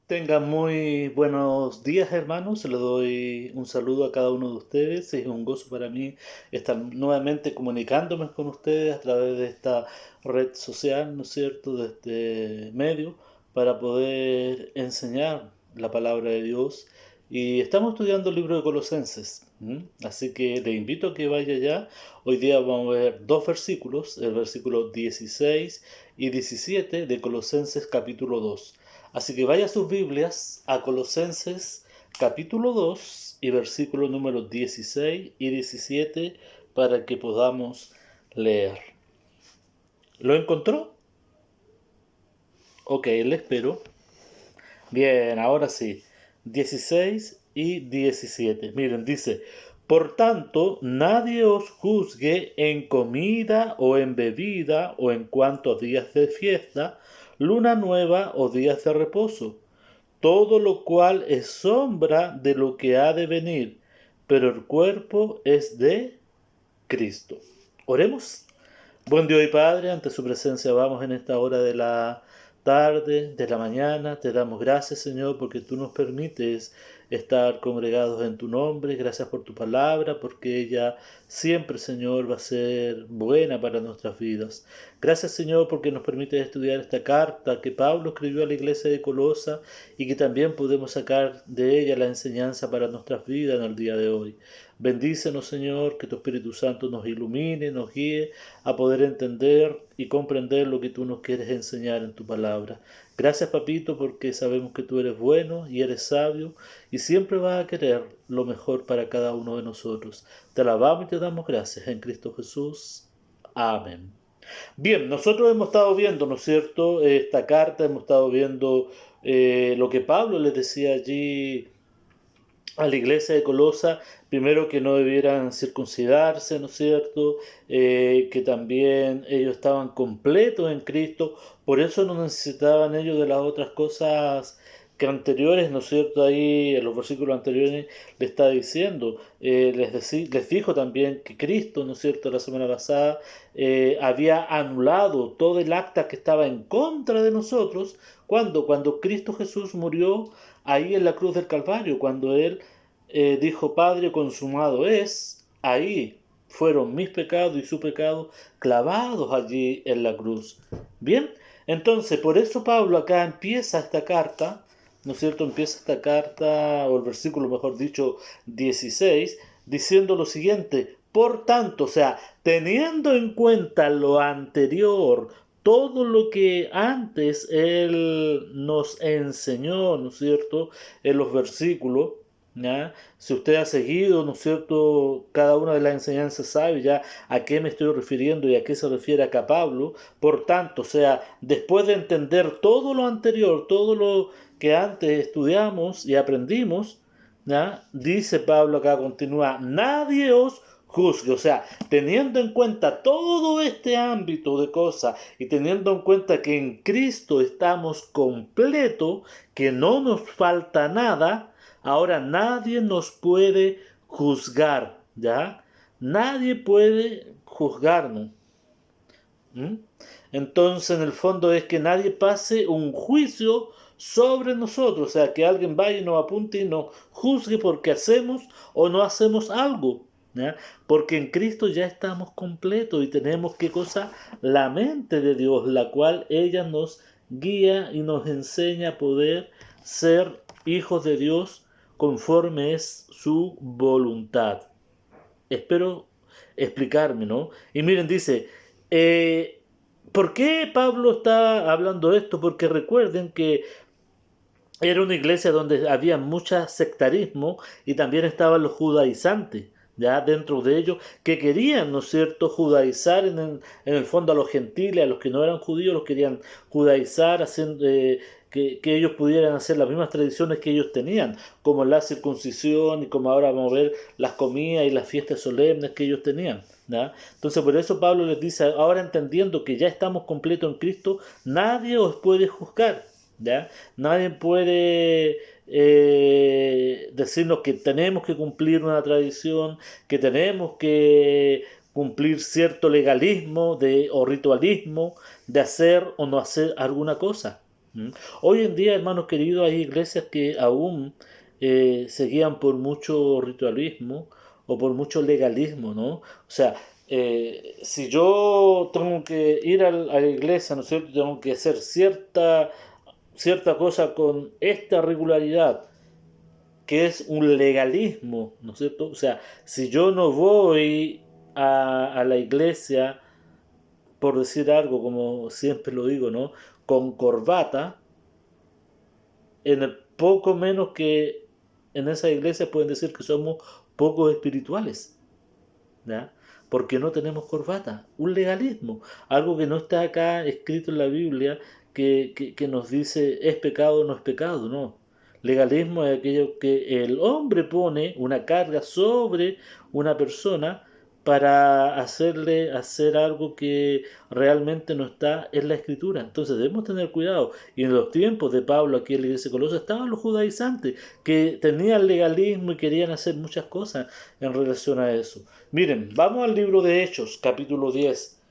Tengan muy buenos días, hermanos. Le doy un saludo a cada uno de ustedes. Es un gozo para mí estar nuevamente comunicándome con ustedes a través de esta red social, ¿no es cierto?, de este medio, para poder enseñar la palabra de Dios. Y estamos estudiando el libro de Colosenses. Así que le invito a que vaya ya. Hoy día vamos a ver dos versículos, el versículo 16 y 17 de Colosenses capítulo 2. Así que vaya a sus Biblias a Colosenses capítulo 2 y versículo número 16 y 17 para que podamos leer. ¿Lo encontró? Ok, le espero. Bien, ahora sí. 16 y 17. Miren, dice, por tanto, nadie os juzgue en comida o en bebida o en cuanto a días de fiesta, luna nueva o días de reposo, todo lo cual es sombra de lo que ha de venir, pero el cuerpo es de Cristo. Oremos. Buen Dios y Padre, ante su presencia vamos en esta hora de la tarde, de la mañana. Te damos gracias, Señor, porque tú nos permites estar congregados en tu nombre. Gracias por tu palabra, porque ella siempre, Señor, va a ser buena para nuestras vidas. Gracias, Señor, porque nos permites estudiar esta carta que Pablo escribió a la iglesia de Colosa y que también podemos sacar de ella la enseñanza para nuestras vidas en el día de hoy. Bendícenos, Señor, que tu Espíritu Santo nos ilumine, nos guíe a poder entender y comprender lo que tú nos quieres enseñar en tu palabra. Gracias, papito, porque sabemos que tú eres bueno y eres sabio y siempre vas a querer lo mejor para cada uno de nosotros. Te alabamos y te damos gracias en Cristo Jesús. Amén. Bien, nosotros hemos estado viendo, ¿no es cierto?, esta carta, hemos estado viendo lo que Pablo les decía allí a la iglesia de Colosa, primero que no debieran circuncidarse, ¿no es cierto? Que también ellos estaban completos en Cristo, por eso no necesitaban ellos de las otras cosas que anteriores, ¿no es cierto? Ahí en los versículos anteriores le está diciendo, les dijo también que Cristo, ¿no es cierto?, la semana pasada había anulado todo el acta que estaba en contra de nosotros, cuando Cristo Jesús murió ahí en la cruz del Calvario, cuando Él dijo, Padre, consumado es, ahí fueron mis pecados y su pecado clavados allí en la cruz. Bien, entonces por eso Pablo acá empieza esta carta, ¿no es cierto? Empieza esta carta, o el versículo mejor dicho, 16, diciendo lo siguiente, por tanto, o sea, teniendo en cuenta lo anterior, todo lo que antes Él nos enseñó, ¿no es cierto?, en los versículos, ¿ya? Si usted ha seguido, ¿no es cierto?, cada una de las enseñanzas, sabe ya a qué me estoy refiriendo y a qué se refiere acá Pablo. Por tanto, o sea, después de entender todo lo anterior, todo lo que antes estudiamos y aprendimos, ¿ya?, dice Pablo acá, continúa, nadie os juzgue, o sea, teniendo en cuenta todo este ámbito de cosas y teniendo en cuenta que en Cristo estamos completos, que no nos falta nada, ahora nadie nos puede juzgar, ¿ya? Nadie puede juzgarnos. ¿Mm? Entonces, en el fondo es que nadie pase un juicio sobre nosotros, o sea, que alguien vaya y nos apunte y nos juzgue porque hacemos o no hacemos algo, ¿ya? Porque en Cristo ya estamos completos y tenemos, ¿qué cosa? La mente de Dios, la cual ella nos guía y nos enseña a poder ser hijos de Dios conforme es su voluntad. Espero explicarme, ¿no? Y miren, dice, eh, ¿por qué Pablo está hablando de esto? Porque recuerden que era una iglesia donde había mucho sectarismo y también estaban los judaizantes, ya dentro de ellos, que querían, ¿no es cierto?, judaizar en el fondo a los gentiles, a los que no eran judíos, los querían judaizar, haciendo, que ellos pudieran hacer las mismas tradiciones que ellos tenían, como la circuncisión y como ahora vamos a ver las comidas y las fiestas solemnes que ellos tenían. ¿Ya? Entonces por eso Pablo les dice, ahora entendiendo que ya estamos completos en Cristo, nadie os puede juzgar. ¿Ya? Nadie puede decirnos que tenemos que cumplir una tradición, que tenemos que cumplir cierto legalismo o ritualismo de hacer o no hacer alguna cosa. ¿Mm? Hoy en día, hermanos queridos, hay iglesias que aún se guían por mucho ritualismo o por mucho legalismo, ¿no? O sea, si yo tengo que ir a la iglesia, ¿no es cierto? Tengo que hacer cierta cosa con esta regularidad, que es un legalismo, ¿no es cierto? O sea, si yo no voy a la iglesia, por decir algo, como siempre lo digo, ¿no? Con corbata, en el poco menos que en esa iglesia pueden decir que somos pocos espirituales, ¿ya? Porque no tenemos corbata, un legalismo, algo que no está acá escrito en la Biblia que nos dice es pecado o no es pecado, no. Legalismo es aquello que el hombre pone una carga sobre una persona para hacerle hacer algo que realmente no está en la escritura. Entonces debemos tener cuidado. Y en los tiempos de Pablo aquí en la iglesia de Colosas estaban los judaizantes que tenían legalismo y querían hacer muchas cosas en relación a eso. Miren, vamos al libro de Hechos, capítulo 10.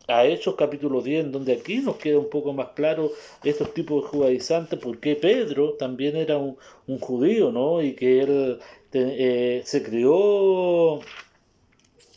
A Hechos, capítulo 10, en donde aquí nos queda un poco más claro estos tipos de judaizantes, porque Pedro también era un judío, ¿no? Y que él se crió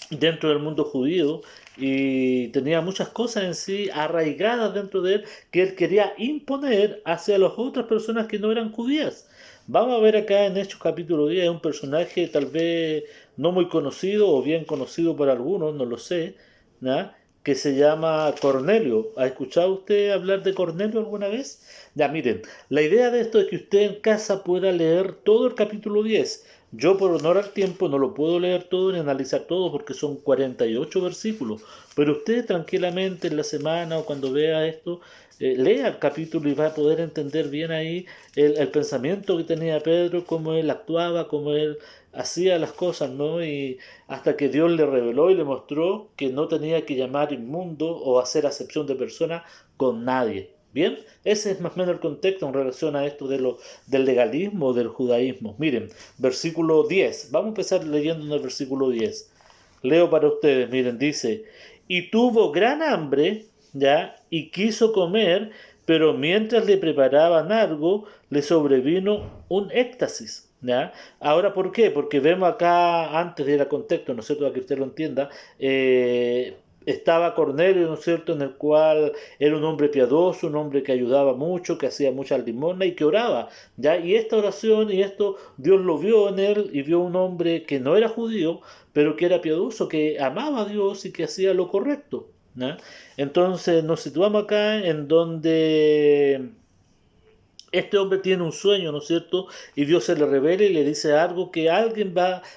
dentro del mundo judío y tenía muchas cosas en sí arraigadas dentro de él que él quería imponer hacia las otras personas que no eran judías. Vamos a ver acá en Hechos capítulo 10 un personaje tal vez no muy conocido o bien conocido por algunos, no lo sé, ¿no? Que se llama Cornelio. ¿Ha escuchado usted hablar de Cornelio alguna vez? Ya, miren, la idea de esto es que usted en casa pueda leer todo el capítulo 10. Yo por honor al tiempo no lo puedo leer todo ni analizar todo porque son 48 versículos, pero usted tranquilamente en la semana o cuando vea esto, lea el capítulo y va a poder entender bien ahí el pensamiento que tenía Pedro, cómo él actuaba, cómo él hacía las cosas, ¿no? Y hasta que Dios le reveló y le mostró que no tenía que llamar inmundo o hacer acepción de persona con nadie. Bien, ese es más o menos el contexto en relación a esto del legalismo, del judaísmo. Miren, versículo 10. Vamos a empezar leyendo en el versículo 10. Leo para ustedes, miren, dice, y tuvo gran hambre, ¿ya? Y quiso comer, pero mientras le preparaban algo, le sobrevino un éxtasis, ¿ya? Ahora, ¿por qué? Porque vemos acá, antes de ir al contexto, ¿no es cierto?, para que usted lo entienda, estaba Cornelio, ¿no es cierto?, en el cual era un hombre piadoso, un hombre que ayudaba mucho, que hacía muchas limosnas y que oraba, ¿ya? Y esta oración y esto, Dios lo vio en él y vio un hombre que no era judío, pero que era piadoso, que amaba a Dios y que hacía lo correcto, ¿ya? Entonces nos situamos acá en donde este hombre tiene un sueño, ¿no es cierto? Y Dios se le revela y le dice algo que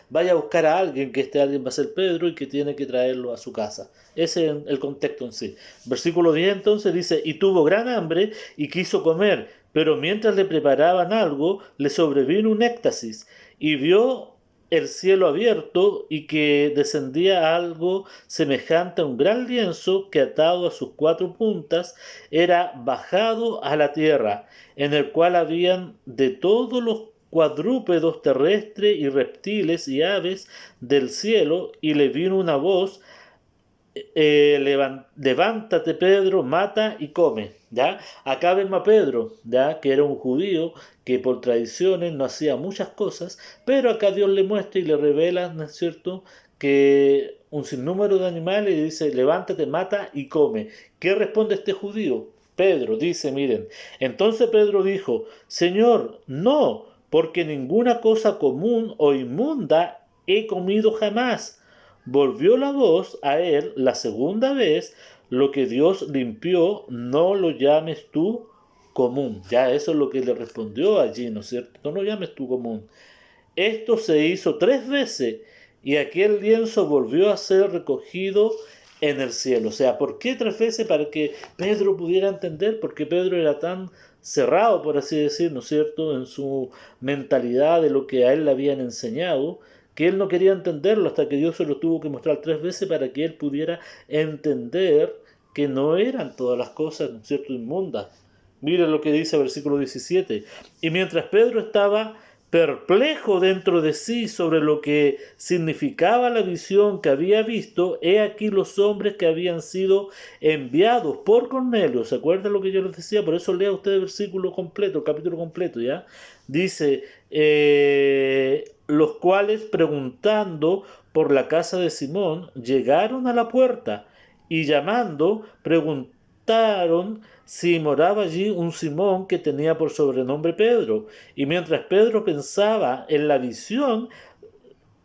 vaya a buscar a alguien, que este alguien va a ser Pedro y que tiene que traerlo a su casa. Ese es el contexto en sí. Versículo 10 entonces dice, y tuvo gran hambre y quiso comer, pero mientras le preparaban algo, le sobrevino un éxtasis y vio el cielo abierto y que descendía algo semejante a un gran lienzo que atado a sus cuatro puntas era bajado a la tierra, en el cual habían de todos los cuadrúpedos terrestres y reptiles y aves del cielo, y le vino una voz, levántate Pedro, mata y come, ¿ya? Acá vemos a Pedro, ¿ya? Que era un judío que por tradiciones no hacía muchas cosas, pero acá Dios le muestra y le revela, ¿no es cierto?, que un sinnúmero de animales y dice, levántate, mata y come. ¿Qué responde este judío? Pedro dice, miren, entonces Pedro dijo, Señor, no, porque ninguna cosa común o inmunda he comido jamás. Volvió la voz a él la segunda vez, lo que Dios limpió, no lo llames tú común. Ya eso es lo que le respondió allí, ¿no es cierto? No lo llames tú común. Esto se hizo 3 veces y aquel lienzo volvió a ser recogido en el cielo. O sea, ¿por qué 3 veces? Para que Pedro pudiera entender, porque Pedro era tan cerrado, por así decir, ¿no es cierto?, en su mentalidad de lo que a él le habían enseñado, que él no quería entenderlo hasta que Dios se lo tuvo que mostrar 3 veces para que él pudiera entender que no eran todas las cosas, ¿no es cierto?, inmundas. Mira lo que dice el versículo 17. Y mientras Pedro estaba perplejo dentro de sí sobre lo que significaba la visión que había visto, he aquí los hombres que habían sido enviados por Cornelio. ¿Se acuerdan lo que yo les decía? Por eso lea usted el versículo completo, el capítulo completo, ¿ya? Dice, los cuales preguntando por la casa de Simón, llegaron a la puerta y llamando, preguntaron si moraba allí un Simón que tenía por sobrenombre Pedro. Y mientras Pedro pensaba en la visión,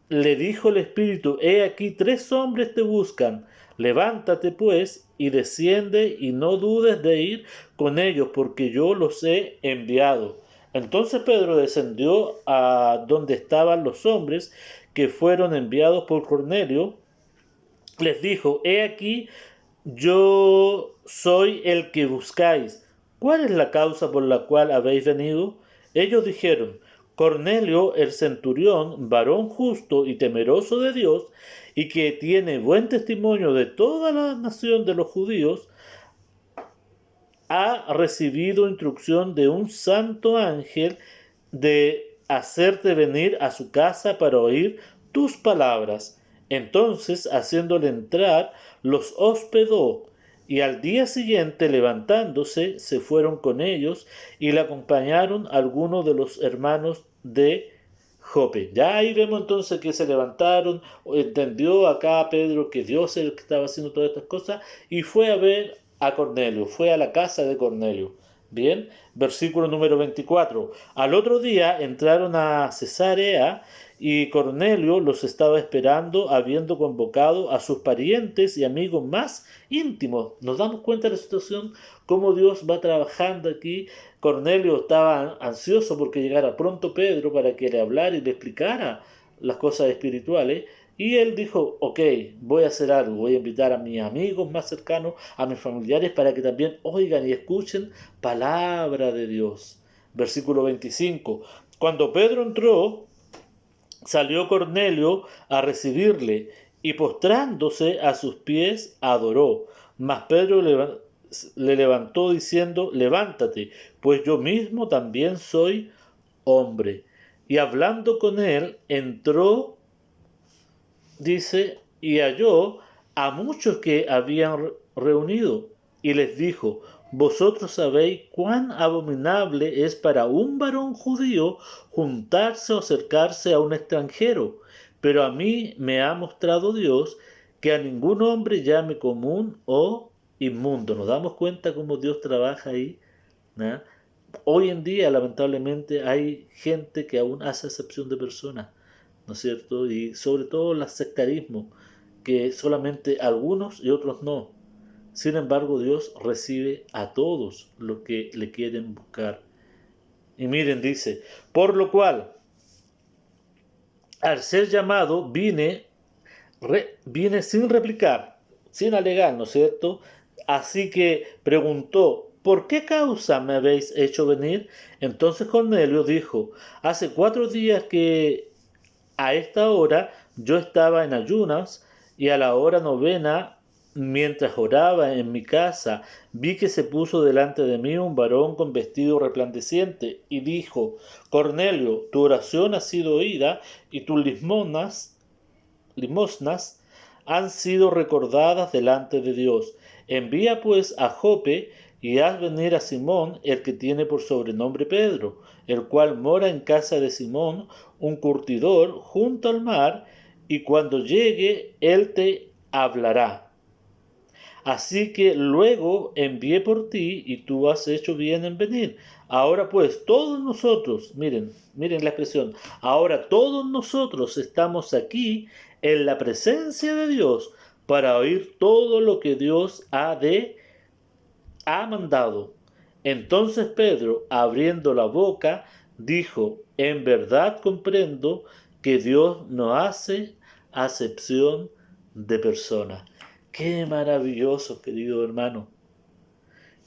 le dijo el Espíritu, he aquí 3 hombres te buscan. Levántate pues y desciende y no dudes de ir con ellos, porque yo los he enviado. Entonces Pedro descendió a donde estaban los hombres que fueron enviados por Cornelio. Les dijo, he aquí, yo soy el que buscáis. ¿Cuál es la causa por la cual habéis venido? Ellos dijeron, Cornelio el centurión, varón justo y temeroso de Dios, y que tiene buen testimonio de toda la nación de los judíos, ha recibido instrucción de un santo ángel de hacerte venir a su casa para oír tus palabras. Entonces, haciéndole entrar, los hospedó, y al día siguiente, levantándose, se fueron con ellos y le acompañaron algunos de los hermanos de Jope. Ya ahí vemos entonces que se levantaron, entendió acá Pedro que Dios es el que estaba haciendo todas estas cosas y fue a ver a Cornelio, fue a la casa de Cornelio. Bien, versículo número 24. Al otro día entraron a Cesarea y Cornelio los estaba esperando, habiendo convocado a sus parientes y amigos más íntimos. Nos damos cuenta de la situación, cómo Dios va trabajando aquí. Cornelio estaba ansioso porque llegara pronto Pedro para que le hablara y le explicara las cosas espirituales. Y él dijo, ok, voy a hacer algo, voy a invitar a mis amigos más cercanos, a mis familiares, para que también oigan y escuchen palabra de Dios. Versículo 25. Cuando Pedro entró, salió Cornelio a recibirle y postrándose a sus pies adoró. Mas Pedro le levantó diciendo, levántate, pues yo mismo también soy hombre. Y hablando con él, entró, dice, y halló a muchos que habían reunido, y les dijo, vosotros sabéis cuán abominable es para un varón judío juntarse o acercarse a un extranjero, pero a mí me ha mostrado Dios que a ningún hombre llame común o inmundo. Nos damos cuenta cómo Dios trabaja ahí, ¿no? Hoy en día, lamentablemente, hay gente que aún hace excepción de personas, ¿no es cierto? Y sobre todo el sectarismo, que solamente algunos y otros no. Sin embargo, Dios recibe a todos los que le quieren buscar. Y miren, dice, por lo cual, al ser llamado, vine sin replicar, sin alegar, ¿no es cierto? Así que preguntó, ¿por qué causa me habéis hecho venir? Entonces Cornelio dijo, hace 4 días que a esta hora yo estaba en ayunas y a la hora novena, mientras oraba en mi casa, vi que se puso delante de mí un varón con vestido resplandeciente y dijo, Cornelio, tu oración ha sido oída y tus limosnas han sido recordadas delante de Dios. Envía pues a Jope y haz venir a Simón, el que tiene por sobrenombre Pedro, el cual mora en casa de Simón, un curtidor, junto al mar, y cuando llegue, él te hablará. Así que luego envié por ti y tú has hecho bien en venir. Ahora pues todos nosotros, miren la expresión, ahora todos nosotros estamos aquí en la presencia de Dios para oír todo lo que Dios ha mandado. Entonces Pedro, abriendo la boca, dijo, en verdad comprendo que Dios no hace acepción de personas. Qué maravilloso, querido hermano.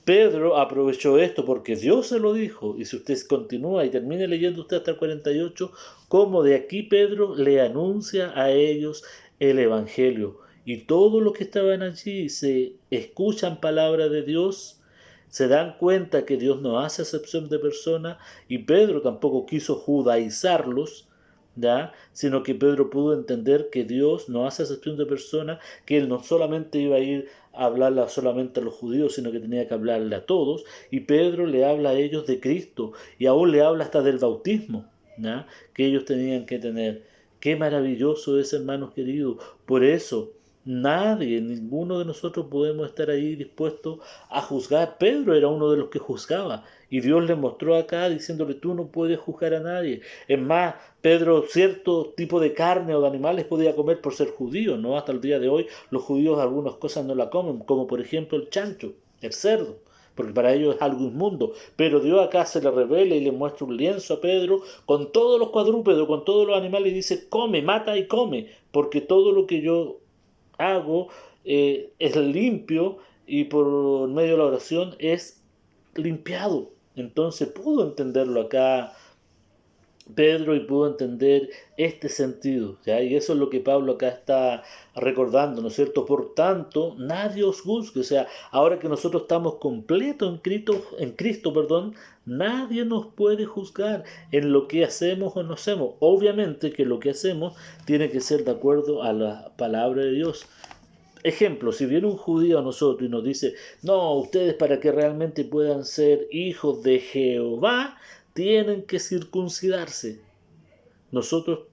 Pedro aprovechó esto porque Dios se lo dijo. Y si usted continúa y termine leyendo usted hasta el 48, como de aquí Pedro le anuncia a ellos el Evangelio. Y todos los que estaban allí se escuchan palabra de Dios, Se dan cuenta que Dios no hace acepción de personas y Pedro tampoco quiso judaizarlos, ¿ya? Sino que Pedro pudo entender que Dios no hace acepción de personas, que él no solamente iba a ir a hablarle solamente a los judíos, sino que tenía que hablarle a todos, y Pedro le habla a ellos de Cristo y aún le habla hasta del bautismo, ¿ya? Que ellos tenían que tener. Qué maravilloso es, hermanos queridos. Por eso nadie, ninguno de nosotros podemos estar ahí dispuestos a juzgar. Pedro era uno de los que juzgaba. Y Dios le mostró acá diciéndole, tú no puedes juzgar a nadie. Es más, Pedro cierto tipo de carne o de animales podía comer por ser judío, ¿no? Hasta el día de hoy los judíos algunas cosas no la comen, como por ejemplo el chancho, el cerdo, porque para ellos es algo inmundo. Pero Dios acá se le revela y le muestra un lienzo a Pedro con todos los cuadrúpedos, con todos los animales y dice, come, mata y come, porque todo lo que yo hago es limpio y por medio de la oración es limpiado. Entonces pudo entenderlo acá Pedro y pudo entender este sentido, ¿ya? Y eso es lo que Pablo acá está recordando, ¿no es cierto? Por tanto, nadie os juzgue, o sea, ahora que nosotros estamos completos en Cristo, perdón, nadie nos puede juzgar en lo que hacemos o no hacemos. Obviamente que lo que hacemos tiene que ser de acuerdo a la palabra de Dios. Ejemplo, si viene un judío a nosotros y nos dice, no, ustedes para que realmente puedan ser hijos de Jehová, tienen que circuncidarse. Nosotros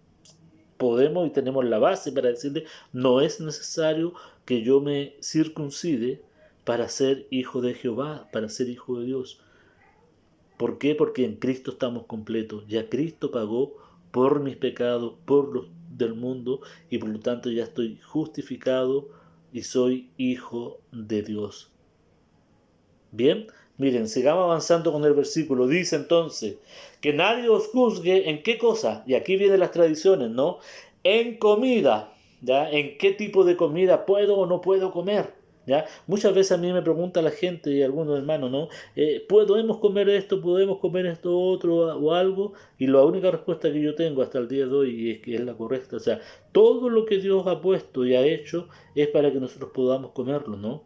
podemos y tenemos la base para decirle, no es necesario que yo me circuncide para ser hijo de Jehová, para ser hijo de Dios. ¿Por qué? Porque en Cristo estamos completos. Ya Cristo pagó por mis pecados, por los del mundo, y por lo tanto ya estoy justificado y soy hijo de Dios. Bien, miren, sigamos avanzando con el versículo. Dice entonces, que nadie os juzgue en qué cosa, y aquí vienen las tradiciones, ¿no? En comida, ¿ya? En qué tipo de comida puedo o no puedo comer, ¿ya? Muchas veces a mí me pregunta la gente y algunos hermanos, ¿no? ¿Podemos comer esto, podemos comer esto otro o algo? Y la única respuesta que yo tengo hasta el día de hoy es que es la correcta, o sea, todo lo que Dios ha puesto y ha hecho es para que nosotros podamos comerlo, ¿no?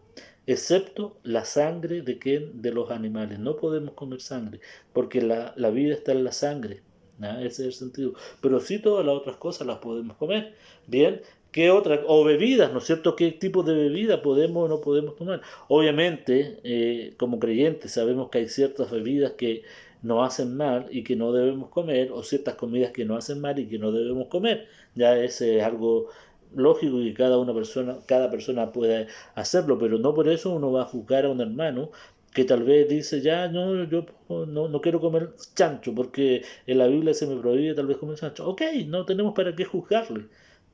Excepto la sangre de ¿quién? De los animales. No podemos comer sangre, porque la vida está en la sangre. ¿No? Ese es el sentido. Pero sí todas las otras cosas las podemos comer. Bien, ¿qué otra? O bebidas, ¿no es cierto? ¿Qué tipo de bebida podemos o no podemos tomar? Obviamente, como creyentes sabemos que hay ciertas bebidas que nos hacen mal y que no debemos comer, o ciertas comidas que nos hacen mal y que no debemos comer. Ya ese es algo lógico que cada persona puede hacerlo, pero no por eso uno va a juzgar a un hermano que tal vez dice, ya, no, yo no quiero comer chancho porque en la Biblia se me prohíbe tal vez comer chancho. Ok, no tenemos para qué juzgarle.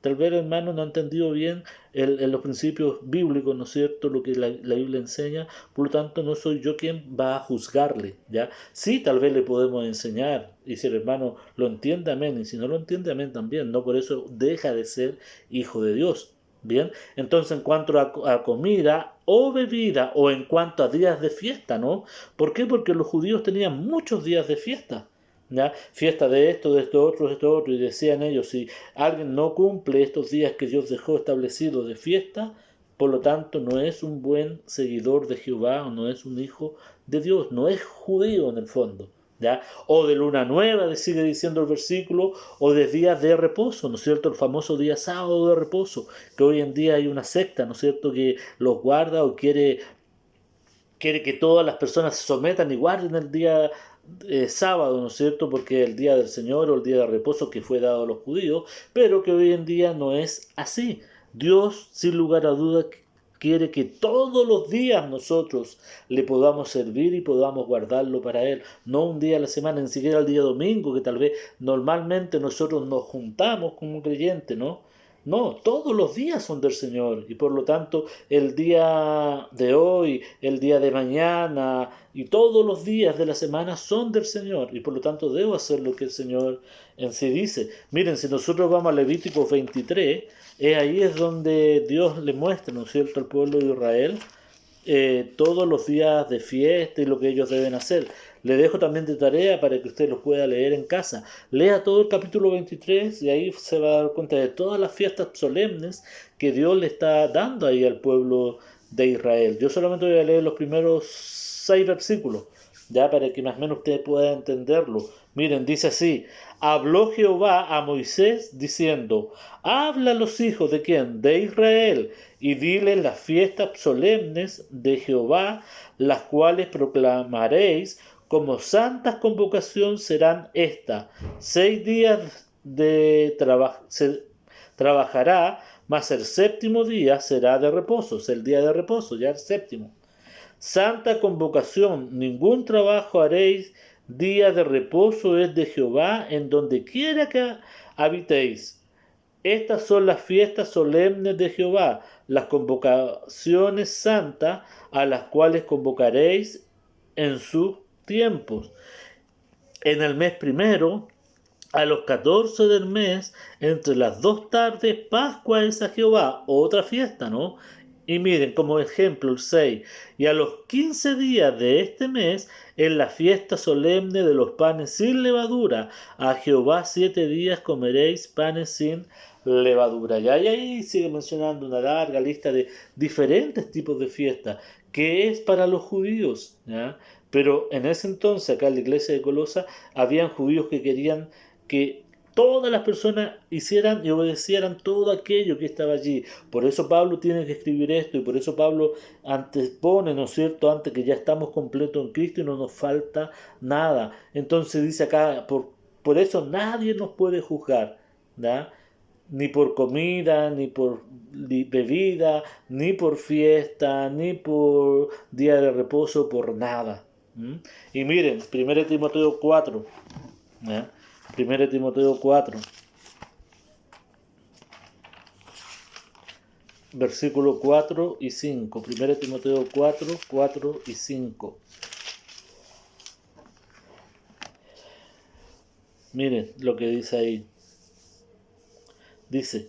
Tal vez el hermano no ha entendido bien los principios bíblicos, ¿no es cierto?, lo que la Biblia enseña, por lo tanto no soy yo quien va a juzgarle, ¿ya? Sí, tal vez le podemos enseñar, y si el hermano lo entiende, amén, y si no lo entiende, amén también, no por eso deja de ser hijo de Dios. Bien, entonces en cuanto a comida o bebida o en cuanto a días de fiesta, ¿no? ¿Por qué? Porque los judíos tenían muchos días de fiesta, ¿ya? Fiesta de esto otro, y decían ellos, si alguien no cumple estos días que Dios dejó establecidos de fiesta, por lo tanto no es un buen seguidor de Jehová o no es un hijo de Dios, no es judío en el fondo. ¿Ya? O de luna nueva, sigue diciendo el versículo, o de días de reposo, ¿no es cierto? El famoso día sábado de reposo, que hoy en día hay una secta, ¿no es cierto?, que los guarda o quiere que todas las personas se sometan y guarden el día sábado, ¿no es cierto?, porque el día del Señor o el día de reposo que fue dado a los judíos, pero que hoy en día no es así. Dios, sin lugar a dudas, quiere que todos los días nosotros le podamos servir y podamos guardarlo para Él. No un día a la semana, ni siquiera el día domingo, que tal vez normalmente nosotros nos juntamos como creyentes, ¿no? No, todos los días son del Señor y por lo tanto el día de hoy, el día de mañana y todos los días de la semana son del Señor y por lo tanto debo hacer lo que el Señor en sí dice. Miren, si nosotros vamos a Levítico 23, ahí es donde Dios le muestra, ¿no es cierto?, al pueblo de Israel todos los días de fiesta y lo que ellos deben hacer. Le dejo también de tarea para que usted lo pueda leer en casa. Lea todo el capítulo 23 y ahí se va a dar cuenta de todas las fiestas solemnes que Dios le está dando ahí al pueblo de Israel. Yo solamente voy a leer los primeros 6 versículos, ya para que más o menos ustedes puedan entenderlo. Miren, dice así: habló Jehová a Moisés diciendo, habla a los hijos de quién, de Israel, y diles las fiestas solemnes de Jehová, las cuales proclamaréis como santas convocación serán estas: 6 días se trabajará, mas el séptimo día será de reposo, es el día de reposo, ya el séptimo. Santa convocación, ningún trabajo haréis, día de reposo es de Jehová en donde quiera que habitéis. Estas son las fiestas solemnes de Jehová, las convocaciones santas a las cuales convocaréis en sus tiempos. En el mes primero, a los 14 del mes, entre las 2 tardes, Pascua es a Jehová, otra fiesta, ¿no? Y miren, como ejemplo, el 6. Y a los 15 días de este mes, en la fiesta solemne de los panes sin levadura, a Jehová 7 días comeréis panes sin levadura. Y ahí sigue mencionando una larga lista de diferentes tipos de fiestas, que es para los judíos, ¿ya? Pero en ese entonces, acá en la iglesia de Colosa, habían judíos que querían que todas las personas hicieran y obedecieran todo aquello que estaba allí. Por eso Pablo tiene que escribir esto y por eso Pablo antepone, ¿no es cierto?, antes que ya estamos completos en Cristo y no nos falta nada. Entonces dice acá, por eso nadie nos puede juzgar, ¿ya? Ni por comida, ni por bebida, ni por fiesta, ni por día de reposo, por nada. ¿Mm? Y miren, 1 Timoteo 4, ¿ya? 1 Timoteo 4, versículo 4 y 5. 1 Timoteo 4, 4 y 5. Miren lo que dice ahí. Dice,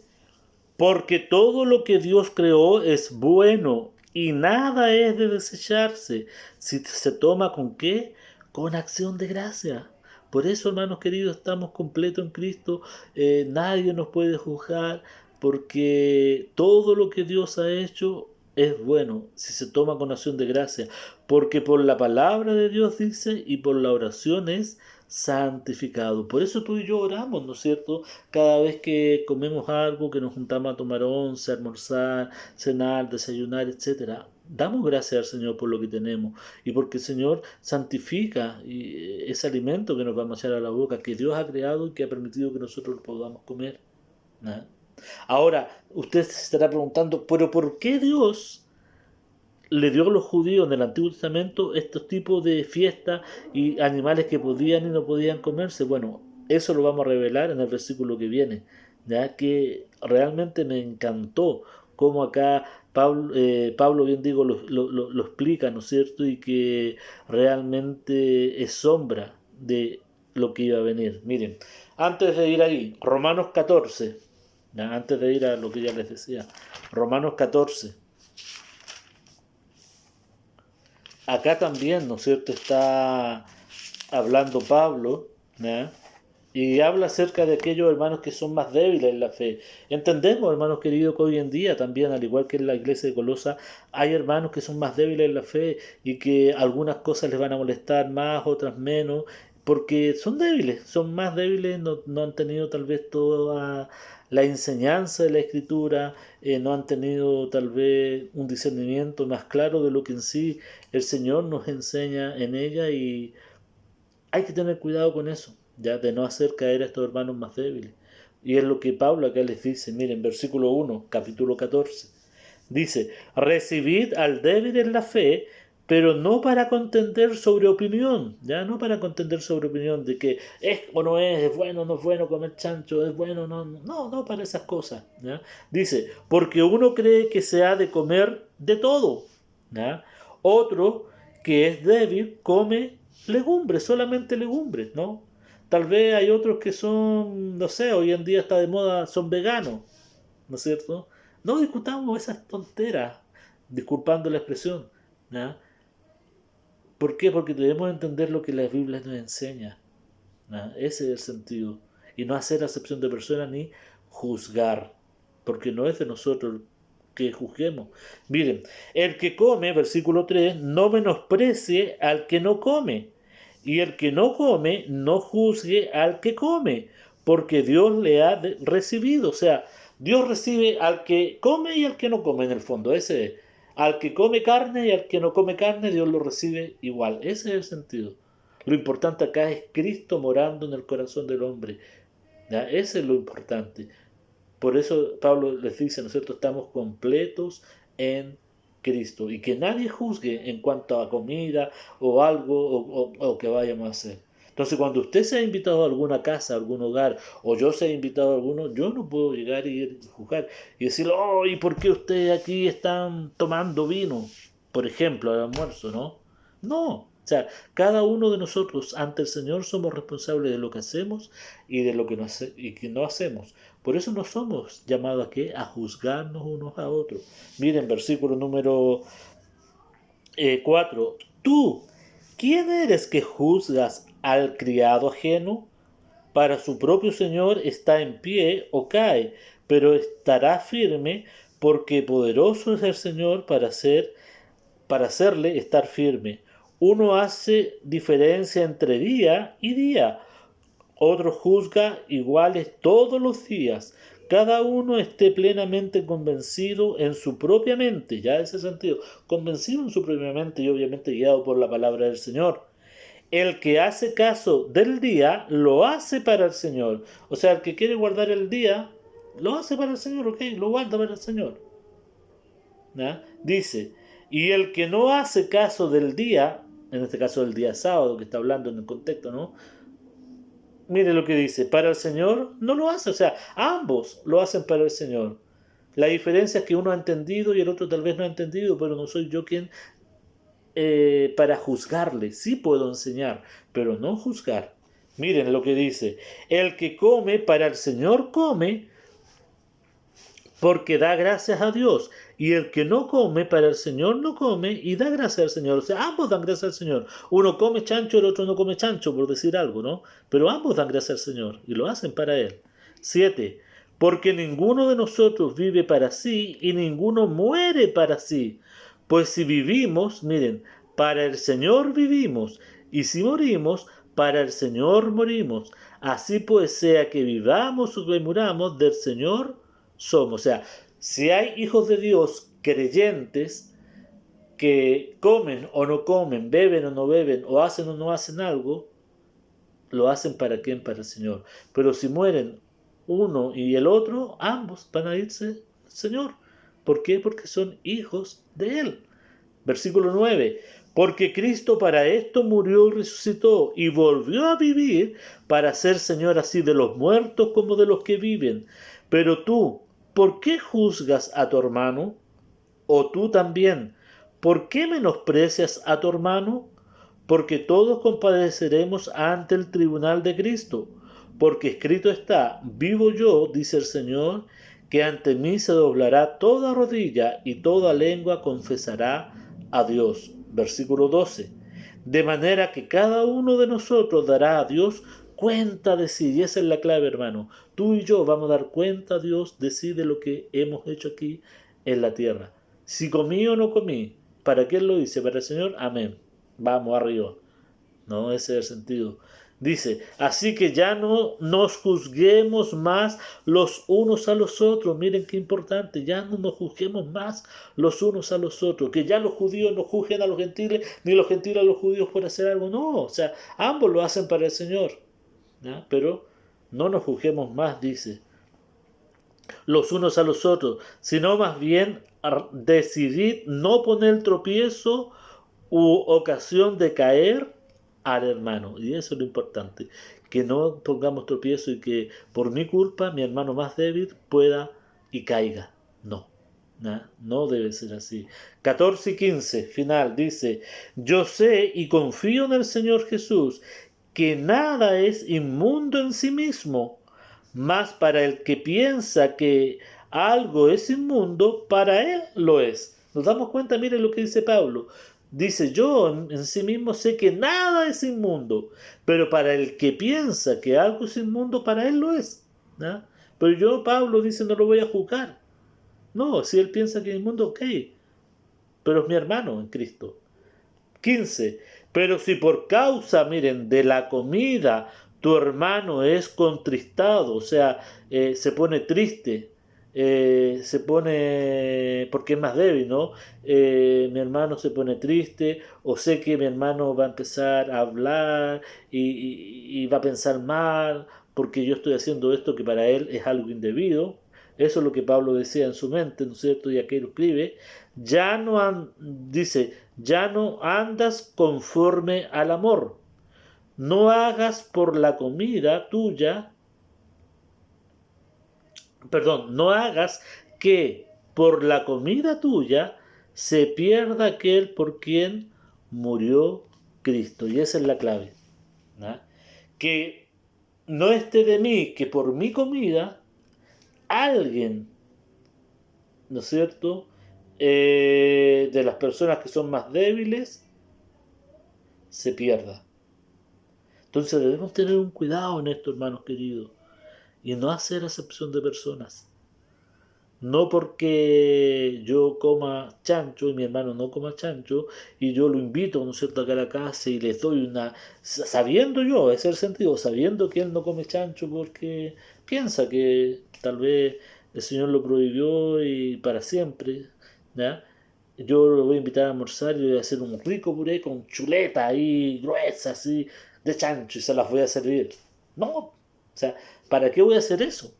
porque todo lo que Dios creó es bueno y nada es de desecharse si se toma con qué, con acción de gracia. Por eso, hermanos queridos, estamos completos en Cristo. Nadie nos puede juzgar porque todo lo que Dios ha hecho es bueno si se toma con acción de gracia. Porque por la palabra de Dios dice y por la oración es santificado. Por eso tú y yo oramos, ¿no es cierto? Cada vez que comemos algo, que nos juntamos a tomar once, almorzar, cenar, desayunar, etcétera, damos gracias al Señor por lo que tenemos y porque el Señor santifica ese alimento que nos vamos a echar a la boca, que Dios ha creado y que ha permitido que nosotros lo podamos comer, ¿no? Ahora, usted se estará preguntando, ¿pero por qué Dios le dio a los judíos en el Antiguo Testamento estos tipos de fiestas y animales que podían y no podían comerse? Bueno, eso lo vamos a revelar en el versículo que viene, ya que realmente me encantó cómo acá Pablo bien digo, lo explica, ¿no es cierto? Y que realmente es sombra de lo que iba a venir. Miren, antes de ir ahí, Romanos 14, ¿ya? Antes de ir a lo que ya les decía, Romanos 14. Acá también, ¿no es cierto?, está hablando Pablo, ¿ya? Y habla acerca de aquellos hermanos que son más débiles en la fe. Entendemos, hermanos queridos, que hoy en día también, al igual que en la iglesia de Colosa, hay hermanos que son más débiles en la fe y que algunas cosas les van a molestar más, otras menos, porque son débiles, son más débiles, no han tenido tal vez toda la enseñanza de la escritura, no han tenido tal vez un discernimiento más claro de lo que en sí el Señor nos enseña en ella y hay que tener cuidado con eso, ya de no hacer caer a estos hermanos más débiles. Y es lo que Pablo acá les dice, miren, versículo 1, capítulo 14. Dice, recibid al débil en la fe, pero no para contender sobre opinión, ya no para contender sobre opinión de que es o no es bueno o no es bueno comer chancho, es bueno o no, no para esas cosas, ¿ya? Dice, porque uno cree que se ha de comer de todo, ¿ya? Otro que es débil come legumbres, solamente legumbres, ¿no? Tal vez hay otros que son, no sé, hoy en día está de moda, son veganos, ¿no es cierto? No discutamos esas tonteras, disculpando la expresión, ¿ya? ¿Por qué? Porque debemos entender lo que la Biblia nos enseña, ¿ya? Ese es el sentido. Y no hacer acepción de personas ni juzgar, porque no es de nosotros que juzguemos. Miren, el que come, versículo 3, no menosprecie al que no come, y el que no come no juzgue al que come, porque Dios le ha recibido. O sea, Dios recibe al que come y al que no come en el fondo. Ese es. Al que come carne y al que no come carne, Dios lo recibe igual. Ese es el sentido. Lo importante acá es Cristo morando en el corazón del hombre. ¿Ya? Ese es lo importante. Por eso Pablo les dice, ¿no es cierto?, estamos completos en Cristo. Y que nadie juzgue en cuanto a comida o algo o que vayamos a hacer. Entonces, cuando usted se ha invitado a alguna casa, a algún hogar, o yo se ha invitado a alguno, yo no puedo llegar y ir a juzgar y decir, oh, ¿y por qué ustedes aquí están tomando vino? Por ejemplo, al almuerzo, ¿no? No. O sea, cada uno de nosotros ante el Señor somos responsables de lo que hacemos y de lo que no hacemos. Por eso no somos llamados a ¿qué? A juzgarnos unos a otros. Miren, versículo número 4. Tú, ¿quién eres que juzgas al criado ajeno? Para su propio Señor está en pie o cae, pero estará firme porque poderoso es el Señor para hacerle estar firme. Uno hace diferencia entre día y día, otro juzga iguales todos los días. Cada uno esté plenamente convencido en su propia mente, ya en ese sentido, convencido en su propia mente y obviamente guiado por la palabra del Señor. El que hace caso del día, lo hace para el Señor. O sea, el que quiere guardar el día, lo hace para el Señor, ¿ok? Lo guarda para el Señor. ¿Ya? Dice, y el que no hace caso del día, en este caso el día sábado que está hablando en el contexto, ¿no? Mire lo que dice, para el Señor no lo hace, o sea, ambos lo hacen para el Señor. La diferencia es que uno ha entendido y el otro tal vez no ha entendido, pero no soy yo quien para juzgarle. Sí puedo enseñar, pero no juzgar. Miren lo que dice, el que come para el Señor come porque da gracias a Dios. Y el que no come para el Señor no come y da gracias al Señor. O sea, ambos dan gracias al Señor. Uno come chancho, el otro no come chancho, por decir algo, ¿no? Pero ambos dan gracias al Señor y lo hacen para Él. 7. Porque ninguno de nosotros vive para sí y ninguno muere para sí. Pues si vivimos, miren, para el Señor vivimos, y si morimos, para el Señor morimos. Así pues, sea que vivamos o que muramos, del Señor somos. O sea, si hay hijos de Dios creyentes que comen o no comen, beben o no beben, o hacen o no hacen algo, lo hacen para quién, para el Señor. Pero si mueren uno y el otro, ambos van a irse al Señor. ¿Por qué? Porque son hijos de Él. Versículo 9. Porque Cristo para esto murió y resucitó y volvió a vivir para ser Señor así de los muertos como de los que viven. Pero tú, ¿por qué juzgas a tu hermano? ¿O tú también? ¿Por qué menosprecias a tu hermano? Porque todos compadeceremos ante el tribunal de Cristo. Porque escrito está, vivo yo, dice el Señor, que ante mí se doblará toda rodilla y toda lengua confesará a Dios. Versículo 12. De manera que cada uno de nosotros dará a Dios cuenta de sí. Y esa es la clave, hermano. Tú y yo vamos a dar cuenta a Dios de sí de lo que hemos hecho aquí en la tierra. Si comí o no comí, ¿para quién lo hice? ¿Para el Señor? Amén. Vamos arriba. No, ese es el sentido. Dice, así que ya no nos juzguemos más los unos a los otros. Miren qué importante, ya no nos juzguemos más los unos a los otros. Que ya los judíos no juzguen a los gentiles, ni los gentiles a los judíos por hacer algo. No, o sea, ambos lo hacen para el Señor. ¿Ya? Pero no nos juzguemos más, dice, los unos a los otros, sino más bien decidid no poner tropiezo u ocasión de caer al hermano. Y eso es lo importante, que no pongamos tropiezo y que por mi culpa mi hermano más débil pueda y caiga. No, no debe ser así. 14 y 15, final, dice, yo sé y confío en el Señor Jesús, que nada es inmundo en sí mismo, mas para el que piensa que algo es inmundo, para él lo es. Nos damos cuenta, miren lo que dice Pablo. Dice, yo en sí mismo sé que nada es inmundo, pero para el que piensa que algo es inmundo, para él lo es. ¿No? Pero yo, Pablo, dice, no lo voy a juzgar. No, si él piensa que es inmundo, ok, pero es mi hermano en Cristo. 15. Pero si por causa, miren, de la comida tu hermano es contristado, o sea, se pone triste, se pone, porque es más débil, ¿no? Mi hermano se pone triste, o sé que mi hermano va a empezar a hablar y va a pensar mal, porque yo estoy haciendo esto que para él es algo indebido. Eso es lo que Pablo decía en su mente, ¿no es cierto? Y aquí lo escribe. Ya no dice, ya no andas conforme al amor. No hagas por la comida tuya, perdón, no hagas que por la comida tuya se pierda aquel por quien murió Cristo. Y esa es la clave, ¿no? Que no esté de mí que por mi comida alguien, ¿no es cierto? De las personas que son más débiles se pierda. Entonces debemos tener un cuidado en esto, hermanos queridos, y no hacer acepción de personas. No porque yo coma chancho y mi hermano no coma chancho y yo lo invito, ¿no es cierto?, acá a la casa y les doy una... Sabiendo yo, ese es el sentido, sabiendo que él no come chancho porque piensa que tal vez el Señor lo prohibió y para siempre, ¿ya? Yo lo voy a invitar a almorzar y le voy a hacer un rico puré con chuleta ahí gruesa, así, de chancho y se las voy a servir. No, o sea, ¿para qué voy a hacer eso?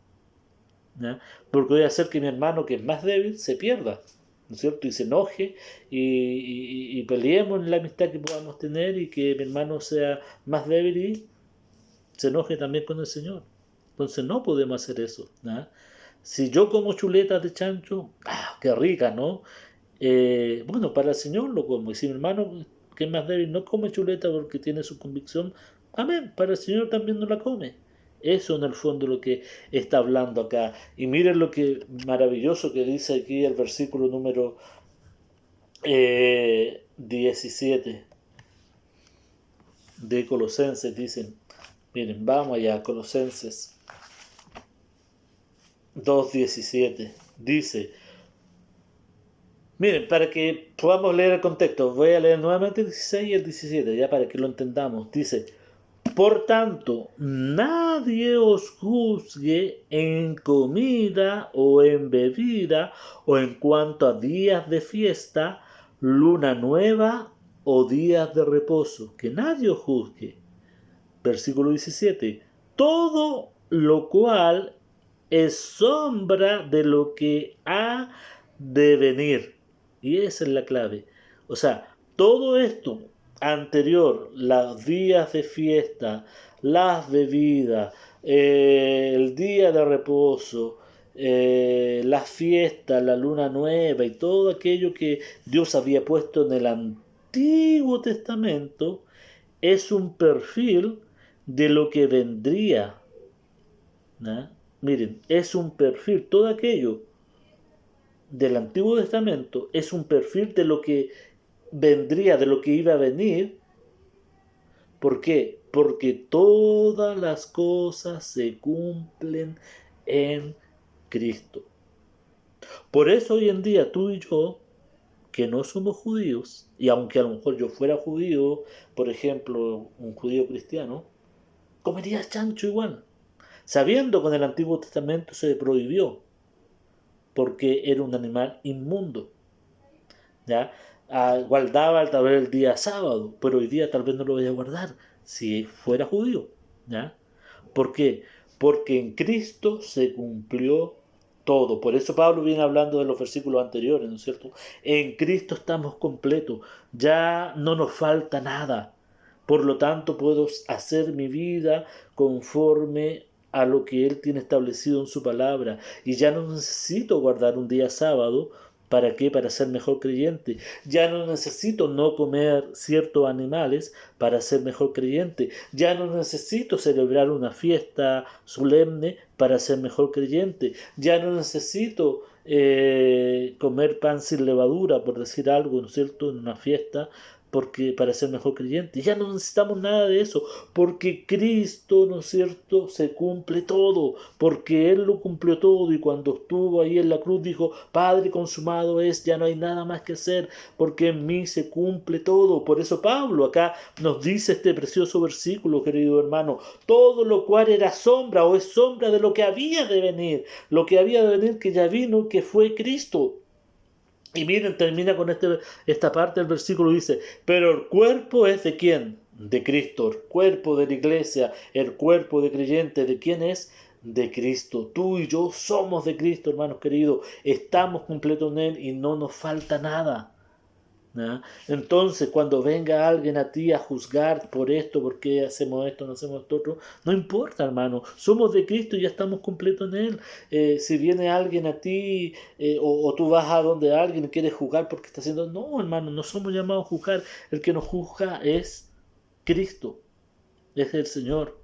¿Ya? Porque voy a hacer que mi hermano, que es más débil, se pierda, ¿no es cierto? Y se enoje y peleemos en la amistad que podamos tener y que mi hermano sea más débil y se enoje también con el Señor. Entonces no podemos hacer eso, ¿ya? Si yo como chuletas de chancho, ¡ah, qué rica!, ¿no? Bueno, para el Señor lo como. Y si mi hermano, que es más débil, no come chuleta porque tiene su convicción, amén, para el Señor también no la come. Eso en el fondo es lo que está hablando acá. Y miren lo que maravilloso que dice aquí el versículo número 17 de Colosenses. Dicen, miren, vamos allá, Colosenses 2:17. Dice, miren, para que podamos leer el contexto, voy a leer nuevamente el 16 y el 17, ya para que lo entendamos. Dice, por tanto, nadie os juzgue en comida o en bebida o en cuanto a días de fiesta, luna nueva o días de reposo. Que nadie os juzgue. Versículo 17. Todo lo cual es sombra de lo que ha de venir. Y esa es la clave. O sea, todo esto anterior, los días de fiesta, las bebidas, el día de reposo, las fiestas, la luna nueva y todo aquello que Dios había puesto en el Antiguo Testamento, es un perfil de lo que vendría, ¿no? Miren, es un perfil, todo aquello del Antiguo Testamento es un perfil de lo que vendría, de lo que iba a venir. ¿Por qué? Porque todas las cosas se cumplen en Cristo. Por eso hoy en día tú y yo, que no somos judíos, y aunque a lo mejor yo fuera judío, por ejemplo, un judío cristiano, comería chancho igual, sabiendo que en el Antiguo Testamento se prohibió, porque era un animal inmundo. ¿Ya? Guardaba tal vez el día sábado, pero hoy día tal vez no lo vaya a guardar si fuera judío. ¿Ya? ¿Por qué? Porque en Cristo se cumplió todo. Por eso Pablo viene hablando de los versículos anteriores, ¿no es cierto? En Cristo estamos completos, ya no nos falta nada. Por lo tanto, puedo hacer mi vida conforme a lo que Él tiene establecido en su palabra. Y ya no necesito guardar un día sábado. ¿Para qué? Para ser mejor creyente. Ya no necesito no comer ciertos animales para ser mejor creyente. Ya no necesito celebrar una fiesta solemne para ser mejor creyente. Ya no necesito comer pan sin levadura, por decir algo, ¿no es cierto?, en una fiesta porque para ser mejor creyente. Ya no necesitamos nada de eso, porque Cristo, ¿no es cierto?, se cumple todo, porque Él lo cumplió todo y cuando estuvo ahí en la cruz dijo, Padre, consumado es, ya no hay nada más que hacer, porque en mí se cumple todo. Por eso Pablo acá nos dice este precioso versículo, querido hermano, todo lo cual era sombra o es sombra de lo que había de venir, lo que había de venir que ya vino, que fue Cristo. Y miren, termina con esta parte del versículo, dice, pero el cuerpo es de quién? De Cristo, el cuerpo de la iglesia, el cuerpo de creyentes, ¿de quién es? De Cristo. Tú y yo somos de Cristo, hermanos queridos, estamos completos en Él y no nos falta nada. ¿Ya? Entonces, cuando venga alguien a ti a juzgar por esto, por qué hacemos esto, no hacemos esto otro, no importa, hermano, somos de Cristo y ya estamos completos en Él. Si viene alguien a ti o tú vas a donde alguien y quieres juzgar porque está haciendo, no, hermano, no somos llamados a juzgar, el que nos juzga es Cristo, es el Señor.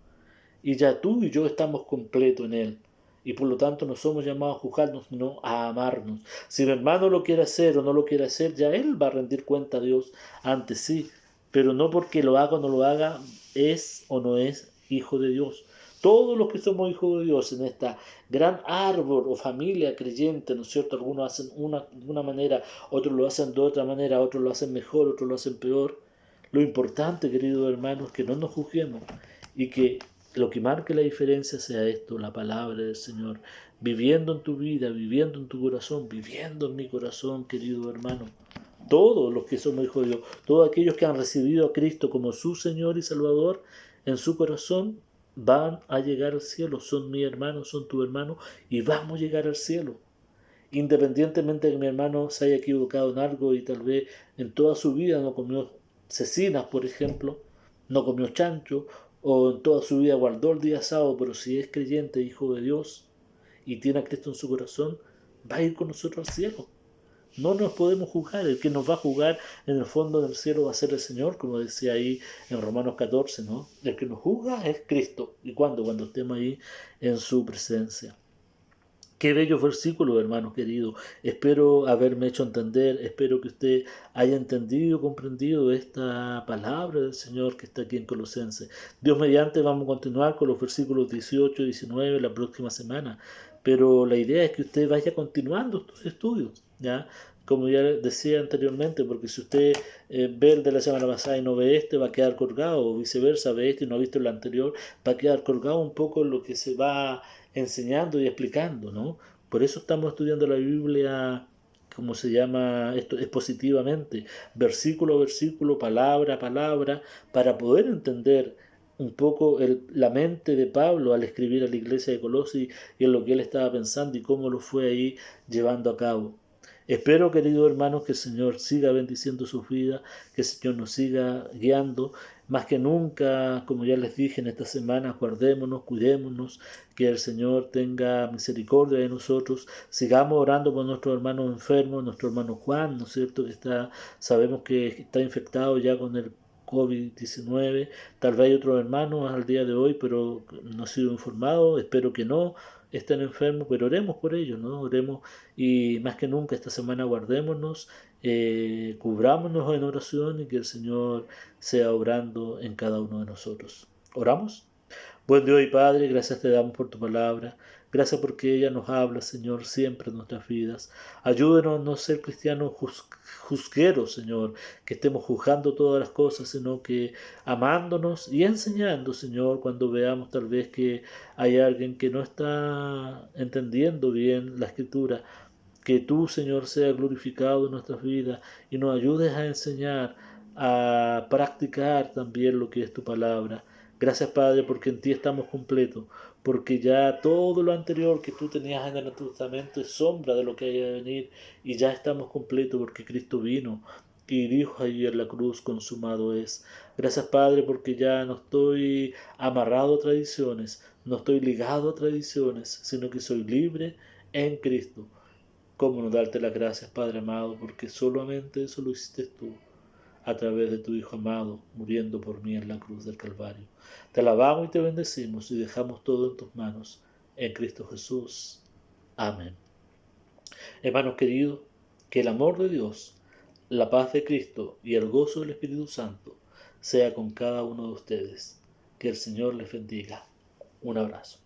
Y ya tú y yo estamos completos en Él. Y por lo tanto no somos llamados a juzgarnos, sino a amarnos. Si mi hermano lo quiere hacer o no lo quiere hacer, ya él va a rendir cuenta a Dios ante sí. Pero no porque lo haga o no lo haga, es o no es hijo de Dios. Todos los que somos hijos de Dios en esta gran árbol o familia creyente, ¿no es cierto? Algunos hacen de una manera, otros lo hacen de otra manera, otros lo hacen mejor, otros lo hacen peor. Lo importante, queridos hermanos, es que no nos juzguemos y que lo que marque la diferencia sea esto, la palabra del Señor, viviendo en tu vida, viviendo en tu corazón, viviendo en mi corazón, querido hermano. Todos los que somos hijos de Dios, todos aquellos que han recibido a Cristo como su Señor y Salvador en su corazón, van a llegar al cielo. Son mi hermano, son tu hermano y vamos a llegar al cielo. Independientemente de que mi hermano se haya equivocado en algo y tal vez en toda su vida no comió cecinas, por ejemplo, no comió chancho, o en toda su vida guardó el día sábado, pero si es creyente, hijo de Dios, y tiene a Cristo en su corazón, va a ir con nosotros al cielo. No nos podemos juzgar, el que nos va a juzgar en el fondo del cielo va a ser el Señor, como decía ahí en Romanos 14, ¿no? El que nos juzga es Cristo. ¿Y cuándo? Cuando estemos ahí en su presencia. Qué bellos versículos, hermanos queridos. Espero haberme hecho entender, espero que usted haya entendido, comprendido esta palabra del Señor que está aquí en Colosenses. Dios mediante vamos a continuar con los versículos 18 y 19 la próxima semana, pero la idea es que usted vaya continuando estos estudios, ¿ya? Como ya decía anteriormente, porque si usted ve el de la semana pasada y no ve este, va a quedar colgado, o viceversa, ve este y no ha visto el anterior, va a quedar colgado un poco en lo que se va enseñando y explicando, ¿no? Por eso estamos estudiando la Biblia, como se llama esto, expositivamente, versículo a versículo, palabra a palabra, para poder entender un poco la mente de Pablo al escribir a la iglesia de Colosas y en lo que él estaba pensando y cómo lo fue ahí llevando a cabo. Espero, queridos hermanos, que el Señor siga bendiciendo sus vidas, que el Señor nos siga guiando. Más que nunca, como ya les dije en esta semana, guardémonos, cuidémonos, que el Señor tenga misericordia de nosotros. Sigamos orando por nuestros hermanos enfermos, nuestro hermano Juan, ¿no es cierto? Sabemos que está infectado ya con el COVID-19. Tal vez hay otros hermanos al día de hoy, pero no he sido informado. Espero que no estén enfermos, pero oremos por ellos, ¿no? Oremos y más que nunca esta semana guardémonos, cubrámonos en oración y que el Señor sea obrando en cada uno de nosotros. ¿Oramos? Buen Dios y Padre, gracias te damos por tu palabra. Gracias porque ella nos habla, Señor, siempre en nuestras vidas. Ayúdenos a no ser cristianos juzgueros, Señor, que estemos juzgando todas las cosas, sino que amándonos y enseñando, Señor, cuando veamos tal vez que hay alguien que no está entendiendo bien la escritura. Que tú, Señor, sea glorificado en nuestras vidas y nos ayudes a enseñar, a practicar también lo que es tu palabra. Gracias, Padre, porque en ti estamos completos, porque ya todo lo anterior que tú tenías en el Antiguo Testamento es sombra de lo que hay de venir y ya estamos completos porque Cristo vino y dijo allí en la cruz, consumado es. Gracias, Padre, porque ya no estoy amarrado a tradiciones, no estoy ligado a tradiciones, sino que soy libre en Cristo. ¿Cómo no darte las gracias, Padre amado? Porque solamente eso lo hiciste tú, a través de tu Hijo amado, muriendo por mí en la cruz del Calvario. Te alabamos y te bendecimos y dejamos todo en tus manos, en Cristo Jesús. Amén. Hermanos queridos, que el amor de Dios, la paz de Cristo y el gozo del Espíritu Santo sea con cada uno de ustedes. Que el Señor les bendiga. Un abrazo.